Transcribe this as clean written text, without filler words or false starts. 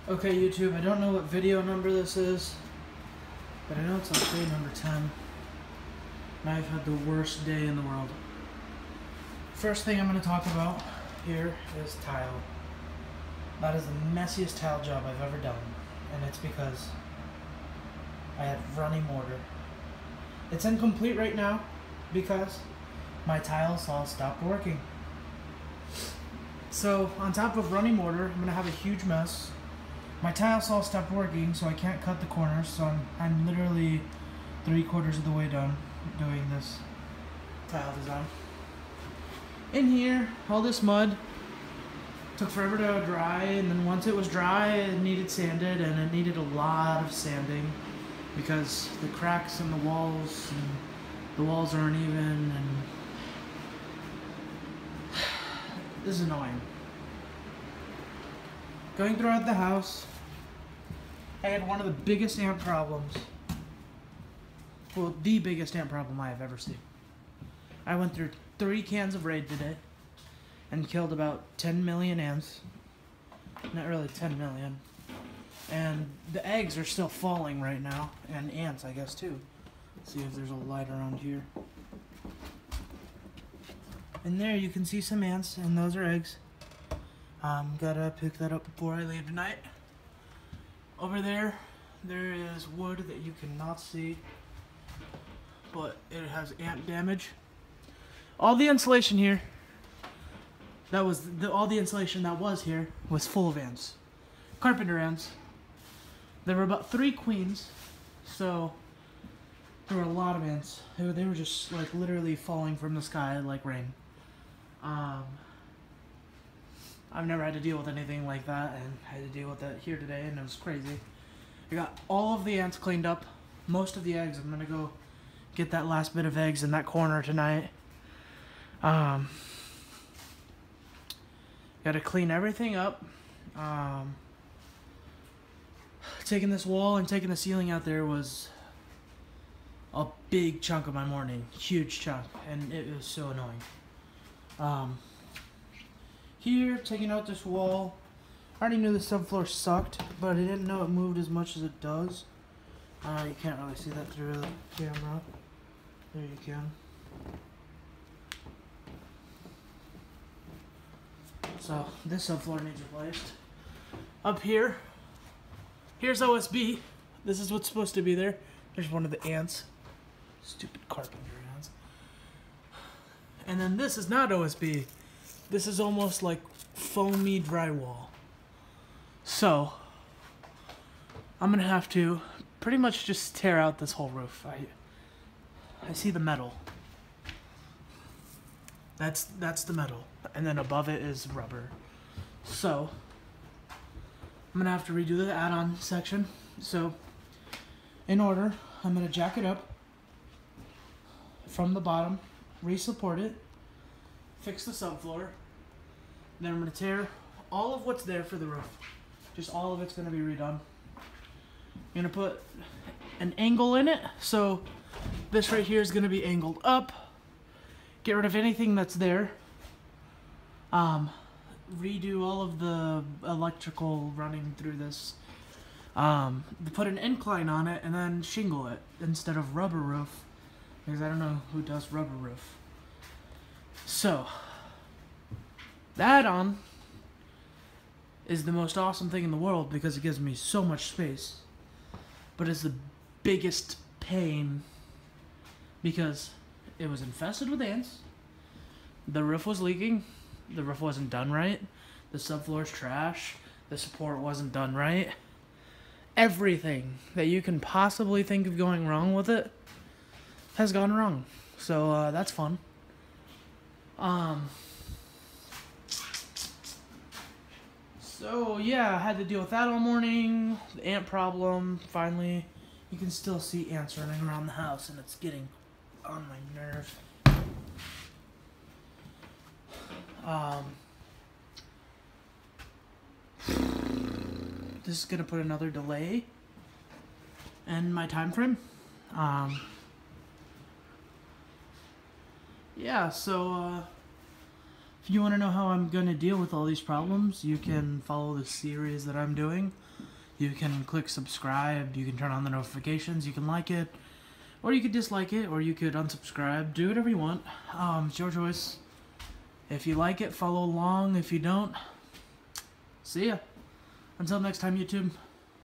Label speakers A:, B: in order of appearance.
A: Okay, YouTube, I don't know what video number this is, but I know it's like day number 10. And I've had the worst day in the world. First thing I'm going to talk about here is tile. That is the messiest tile job I've ever done, and it's because I had running mortar. It's incomplete right now because my tile saw stopped working. So, on top of running mortar, I'm going to have a huge mess. My tile saw stopped working, so I can't cut the corners, so I'm literally 3/4 of the way done doing this tile design. In here, all this mud took forever to dry, and then once it was dry, it needed sanded, and it needed a lot of sanding because the cracks in the walls aren't even, and this is annoying. Going throughout the house, I had one of the biggest ant problems. Well, the biggest ant problem I have ever seen. I went through 3 cans of Raid today and killed about 10 million ants. Not really 10 million. And the eggs are still falling right now, and ants, I guess, too. Let's see if there's a light around here. And there you can see some ants, and those are eggs. Gotta pick that up before I leave tonight. Over there, there is wood that you cannot see, but it has ant damage. All the insulation here, all the insulation that was here was full of ants. Carpenter ants. There were about 3 queens, so there were a lot of ants. They were just like literally falling from the sky like rain. I've never had to deal with anything like that, and I had to deal with that here today, and it was crazy. I got all of the ants cleaned up, most of the eggs. I'm gonna go get that last bit of eggs in that corner tonight. Gotta clean everything up. Taking this wall and taking the ceiling out there was a big chunk of my morning, huge chunk, and it was so annoying. Here, taking out this wall, I already knew the subfloor sucked, but I didn't know it moved as much as it does. You can't really see that through the camera. There you can. So, this subfloor needs replaced. Up here, here's OSB. This is what's supposed to be there. There's one of the ants. Stupid carpenter ants. And then this is not OSB. This is almost like foamy drywall. So, I'm gonna have to pretty much just tear out this whole roof. I see the metal. That's the metal. And then above it is rubber. So, I'm gonna have to redo the add-on section. So, in order, I'm gonna jack it up from the bottom, re-support it, fix the subfloor, then I'm going to tear all of what's there for the roof. Just all of it's going to be redone. I'm going to put an angle in it, so this right here is going to be angled up. Get rid of anything that's there. Redo all of the electrical running through this. Put an incline on it and then shingle it instead of rubber roof, because I don't know who does rubber roof. So, the add-on is the most awesome thing in the world because it gives me so much space. But it's the biggest pain because it was infested with ants. The roof was leaking. The roof wasn't done right. The subfloor's trash. The support wasn't done right. Everything that you can possibly think of going wrong with it has gone wrong. So, that's fun. So yeah, I had to deal with that all morning. The ant problem, finally. You can still see ants running around the house, and it's getting on my nerves. This is gonna put another delay in my time frame. Yeah, so If you want to know how I'm going to deal with all these problems, you can follow the series that I'm doing. You can click subscribe, you can turn on the notifications, you can like it, or you could dislike it, or you could unsubscribe. Do whatever you want. It's your choice. If you like it, follow along. If you don't, see ya. Until next time, YouTube.